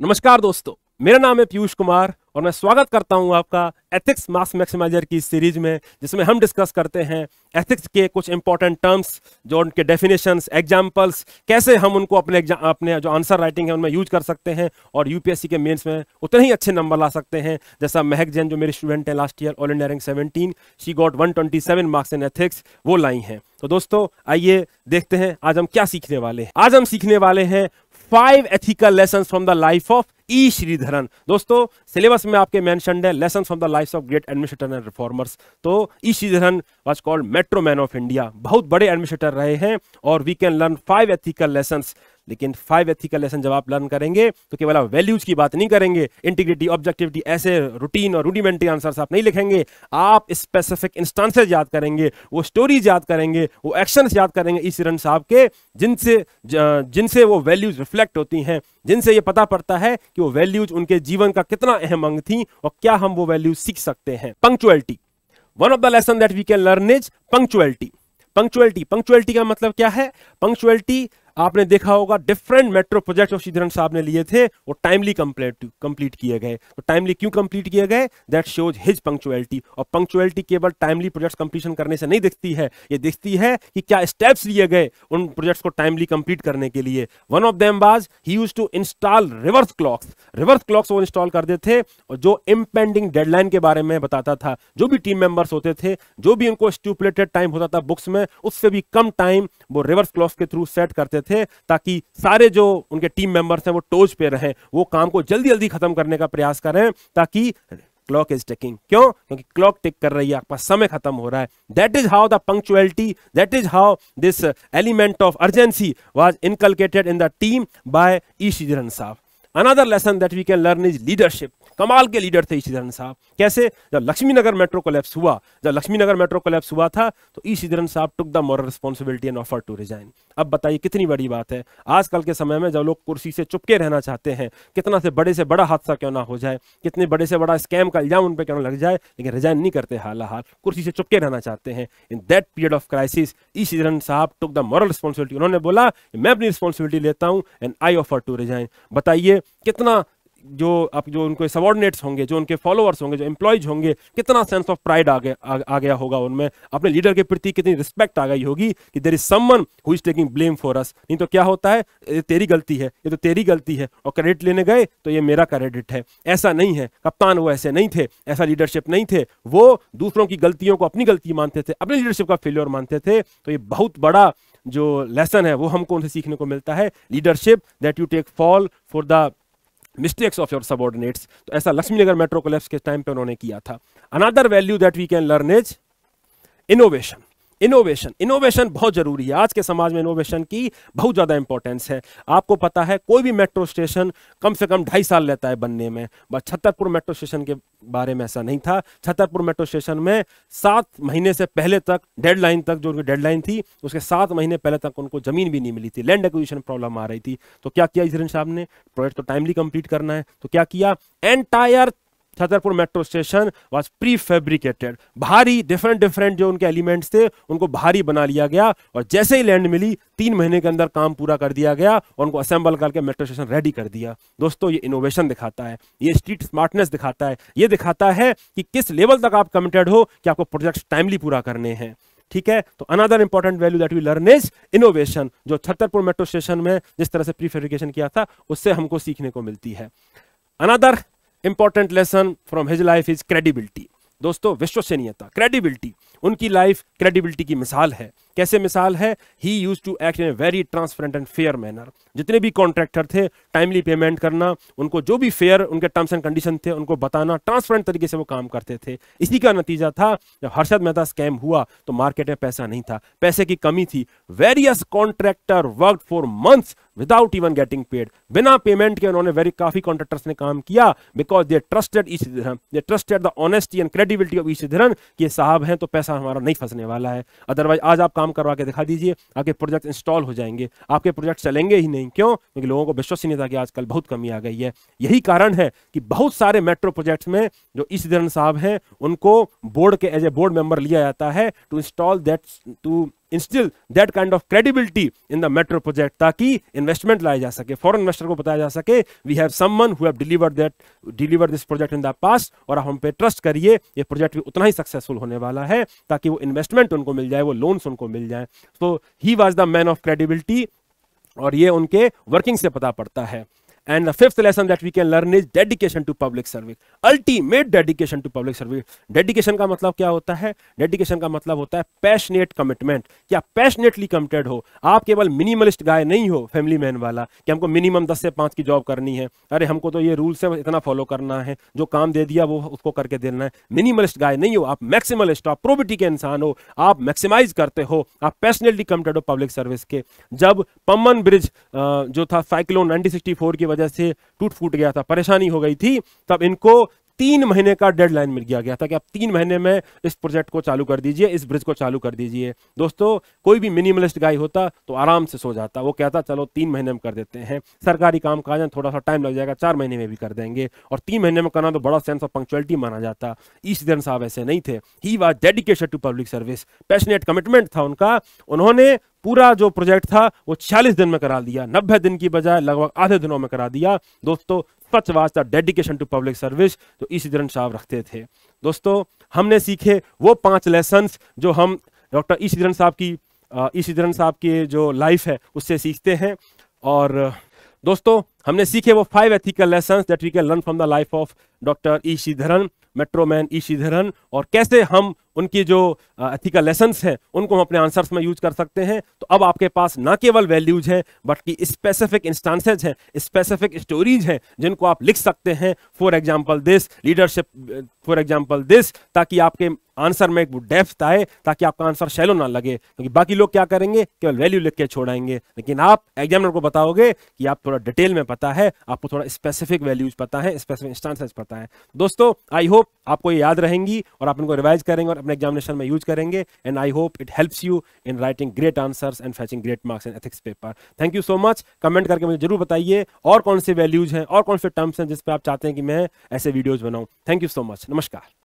नमस्कार दोस्तों, मेरा नाम है पीयूष कुमार और मैं स्वागत करता हूं आपका एथिक्स मास मैक्सिमाइजर की इस सीरीज में, जिसमें हम डिस्कस करते हैं एथिक्स के कुछ इंपॉर्टेंट टर्म्स, जो उनके डेफिनेशंस, एग्जांपल्स, कैसे हम उनको अपने जो आंसर राइटिंग है उनमें यूज कर सकते हैं और यूपीएससी के मेंस में उतने ही अच्छे नंबर ला सकते हैं। जैसा महक जैन जो मेरी स्टूडेंट है last year all India rank 17, she got 127 marks in ethics, वो लाई हैं। तो दोस्तों आइए देखते हैं आज हम क्या सीखने वाले हैं। आज हम सीखने वाले हैं 5 ethical lessons from the life of ई श्रीधरन। दोस्तों सिलेबस में आपके मेंशन्ड है lesson from the life of great administrator and reformers. तो ई Sreedharan was called metro man of India, बहुत बड़े एडमिनिस्ट्रेटर रहे हैं और we can learn 5 ethical lessons. लेकिन 5 एथिकल लेसन जब आप लर्न करेंगे तो केवल आप वैल्यूज की बात नहीं करेंगे, इंटीग्रिटी, ऑब्जेक्टिविटी, ऐसे रूटीन और रूडिमेंट्री आंसर्स आप नहीं लिखेंगे। आप स्पेसिफिक इंस्टांसेस याद करेंगे, वो स्टोरीज याद करेंगे, वो एक्शंस याद करेंगे ई श्रीधरन साहब के, जिनसे वो वैल्यूज रिफ्लेक्ट होती हैं, जिनसे ये पता पड़ता है कि वो वैल्यूज उनके जीवन का कितना अहम अंग थी और क्या हम वो वैल्यूज सीख सकते हैं। Punctuality, one of the lesson that we can learn is punctuality. Punctuality का मतलब क्या है? पंक्चुअलिटी आपने देखा होगा डिफरेंट मेट्रो प्रोजेक्ट जो श्रीधरन साहब ने लिए थे वो टाइमली कंप्लीट किए गए। तो टाइमली क्यों कंप्लीट किए गए? That shows his punctuality. और पंक्चुअलिटी केवल टाइमली प्रोजेक्ट्स कंप्लीशन करने से नहीं दिखती है, ये दिखती है कि क्या स्टेप्स लिए गए उन प्रोजेक्ट्स को टाइमली कंप्लीट करने के लिए। One of them was he used to install reverse clocks. Reverse clocks वो इंस्टॉल करते थे और जो इम्पेंडिंग डेडलाइन के बारे में बताता था। जो भी टीम मेंबर्स होते थे, जो भी उनको स्टिपुलेटेड टाइम होता था बुक्स में, उससे भी कम टाइम वो रिवर्स क्लॉक्स के थ्रू सेट करते थे ताकि सारे जो उनके टीम मेंबर्स हैं वो टोज पे रहें, वो काम को जल्दी जल्दी खत्म करने का प्रयास करें ताकि क्लॉक इज टिकिंग। क्यों? क्योंकि क्लॉक टिक कर रही है, आपका समय खत्म हो रहा है। That is how the punctuality, that is how this element of urgency was inculcated in the team by E Sreedharan साहब। Another lesson that we can learn is leadership. कमाल के लीडर थे ई श्रीधरन साहब। कैसे? जब लक्ष्मीनगर मेट्रो कोलैप्स हुआ था तो ई श्रीधरन साहब took the moral responsibility and offer to resign. अब बताइए कितनी बड़ी बात है। आजकल के समय में जब लोग कुर्सी से चुपके रहना चाहते हैं, कितना से बड़ा हादसा क्यों ना हो जाए, कितने बड़े से बड़ा स्कैम का इल्जाम उन पर क्यों ना लग जाए, लेकिन रिजाइन नहीं करते, हाल कुर्सी से चुपके रहना चाहते हैं। In that period of crisis E Sreedharan साहब टुक द मॉरल रिस्पांसिबिलिटी। उन्होंने बोला मैं अपनी रिस्पांसिबिलिटी लेता हूं and I offer to resign. बताइए कितना जो उनके सबऑर्डिनेट्स होंगे, जो उनके फॉलोअर्स होंगे, जो एम्प्लॉयज होंगे, कितना सेंस ऑफ प्राइड आ गया होगा उनमें, अपने लीडर के प्रति कितनी रिस्पेक्ट आ गई होगी कि there is someone who is taking blame for us. नहीं तो क्या होता है, ये तेरी गलती है, ये तो तेरी गलती है, और क्रेडिट लेने गए तो ये मेरा क्रेडिट है। ऐसा नहीं है कप्तान, वो ऐसे नहीं थे, ऐसा लीडरशिप नहीं थे। वो दूसरों की गलतियों को अपनी गलती मानते थे, अपनी लीडरशिप का फेलियर मानते थे। तो ये बहुत बड़ा जो लेसन है वो हमको उनसे सीखने को मिलता है। Leadership, that you take fall for the mistakes of your subordinates. तो ऐसा लक्ष्मीनगर मेट्रो कोलैप्स के टाइम पे उन्होंने किया था। Another value that we can learn is innovation. Innovation बहुत जरूरी है। आज के समाज में इनोवेशन की बहुत ज्यादा इंपॉर्टेंस है। आपको पता है कोई भी मेट्रो स्टेशन कम से कम 2.5 साल लेता है बनने में, बस छतरपुर मेट्रो स्टेशन के बारे में ऐसा नहीं था। छतरपुर मेट्रो स्टेशन में 7 महीने से पहले तक, डेडलाइन तक, जो उनकी डेडलाइन थी उसके 7 महीने पहले तक उनको जमीन भी नहीं मिली थी, लैंड एक्विजिशन प्रॉब्लम आ रही थी। तो क्या किया श्रीधरन साहब ने? प्रोजेक्ट तो टाइमली कंप्लीट करना है, तो क्या किया? Entire Chhatarpur metro station was pre fabricated. भारी डिफरेंट जो उनके एलिमेंट्स थे उनको भारी बना लिया गया और जैसे ही लैंड मिली 3 महीने के अंदर काम पूरा कर दिया गया और उनको असेंबल करके मेट्रो स्टेशन रेडी कर दिया। दोस्तों ये इनोवेशन दिखाता है, ये स्ट्रीट स्मार्टनेस दिखाता है, ये दिखाता है कि किस लेवल तक आप कमिटेड हो कि आपको प्रोजेक्ट टाइमली पूरा करने हैं। ठीक है, तो another important value that we learn is innovation, जो छतरपुर मेट्रो स्टेशन में जिस तरह से प्री फैब्रिकेशन किया था उससे हमको सीखने को मिलती है। Another important lesson from his life is credibility. दोस्तों विश्वसनीयता, क्रेडिबिलिटी, उनकी लाइफ क्रेडिबिलिटी की मिसाल है। कैसे मिसाल है? He used to act in a very transparent and fair manner. जितने भी कॉन्ट्रैक्टर थे टाइमली पेमेंट करना, उनको जो भी फेयर उनके टर्म्स एंड कंडीशन थे उनको बताना, ट्रांसपेरेंट तरीके से वो काम करते थे। इसी का नतीजा था जब हर्षद मेहता स्कैम हुआ तो मार्केट में पैसा नहीं था, पैसे की कमी थी। Various contractor work for months without even getting paid. बिना पेमेंट के उन्होंने काफी कॉन्ट्रैक्टर्स ने काम किया because they trusted E Sreedharan, they trusted the honesty and credibility of E Sreedharan कि ये साहब हैं तो पैसा हमारा नहीं फंसने वाला है। अदरवाइज आज आप काम करवा के दिखा दीजिए, आपके प्रोजेक्ट इंस्टॉल हो जाएंगे, आपके प्रोजेक्ट चलेंगे ही नहीं। क्यों? क्योंकि लोगों को विश्वसनीयता की आजकल बहुत कमी आ गई है। यही कारण है कि बहुत सारे मेट्रो प्रोजेक्ट्स में जो ई श्रीधरन साहब हैं उनको बोर्ड के एज ए बोर्ड मेंबर लिया जाता है to install that, to instil that kind of credibility in the metro project, ताकि इन्वेस्टमेंट लाया जा सके, फॉरेन इन्वेस्टर को बताया जा सके we have someone who have delivered this project in the past, और आप हम पे ट्रस्ट करिए, ये प्रोजेक्ट भी उतना ही सक्सेसफुल होने वाला है, ताकि वो इन्वेस्टमेंट उनको मिल जाए, वो लोन्स उनको मिल जाए। So he was the man of credibility, और ये उनके वर्किंग से पता पड़ता है। And the fifth lesson that we can learn is dedication to public service. Ultimate dedication to public service. Dedication का मतलब क्या होता है? Dedication का मतलब होता है passionate commitment. कि आप passionately committed हो, आप केवल minimalist guy नहीं हो, family man वाला, कि हमको minimum 10 से 5 की जॉब करनी है, अरे हमको तो ये रूल्स है इतना फॉलो करना है, जो काम दे दिया वो उसको करके देना है। मिनिमलिस्ट गाय नहीं हो, आप मैक्सिमलिस्ट हो, आप प्रोबिटी के इंसान हो, आप मैक्सिमाइज करते हो, आप पैशनेटली कमिटेड हो पब्लिक सर्विस के। जब पम्बन ब्रिज जो था साइक्लोन 1964 की वजह से टूट फूट गया था, परेशानी हो गई थी, तब इनको 3 महीने का डेडलाइन मिल गया था कि आप 3 महीने में इस प्रोजेक्ट को चालू कर दीजिए, इस ब्रिज को चालू कर दीजिए। दोस्तों, कोई भी मिनिमलिस्ट गाय होता तो आराम से सो जाता, वो कहता चलो 3 महीने में कर देते हैं, सरकारी काम काज है थोड़ा सा टाइम लग जाएगा, 4 महीने में भी कर देंगे, और 3 महीने में करना तो बड़ा सेंस ऑफ पंक्चुअलिटी माना जाता। ईश्वरन साहब ऐसे नहीं थे, he was dedicated to public service, passionate commitment था उनका। उन्होंने पूरा जो प्रोजेक्ट था वो 40 दिन में करा दिया, 90 दिन की बजाय लगभग आधे दिनों में करा दिया। दोस्तों, such was the dedication to public service जो ईश्वरन साहब रखते थे। दोस्तों, हमने सीखे वो 5 लेसन्स जो हम डॉक्टर ईश्वरन साहब की जो लाइफ है उससे सीखते हैं। और दोस्तों, हमने सीखे वो 5 ethical lessons that we can learn from the life of doctor E Sreedharan, metro man E Sreedharan, और कैसे हम उनकी जो एथिकल लेसन्स हैं उनको हम अपने आंसर्स में यूज कर सकते हैं। तो अब आपके पास ना केवल वैल्यूज हैं बल्कि स्पेसिफिक इंस्टांसेज हैं, स्पेसिफिक स्टोरीज हैं जिनको आप लिख सकते हैं। For example this leadership, for example this, ताकि आपके आंसर में एक डेप्थ आए, ताकि आपका आंसर शैलो ना लगे, क्योंकि बाकी लोग क्या करेंगे, केवल वैल्यू लिख के छोड़ाएंगे, लेकिन आप एग्जामिनर को बताओगे कि आप थोड़ा डिटेल में पता है, आपको थोड़ा स्पेसिफिक वैल्यूज पता है, स्पेसिफिक इंस्टांसेस पता है। दोस्तों, आई होप आपको ये याद रहेंगी और आप इनको रिवाइज करेंगे और अपने एग्जामिनेशन में यूज करेंगे, and I hope it helps you in writing great answers and फैचिंग great marks in ethics paper. Thank you so much. Comment करके मुझे जरूर बताइए और कौन से वैल्यूज हैं और कौन से टर्म्स हैं जिस पे आप चाहते हैं कि मैं ऐसे वीडियोज बनाऊं। Thank you so much. नमस्कार।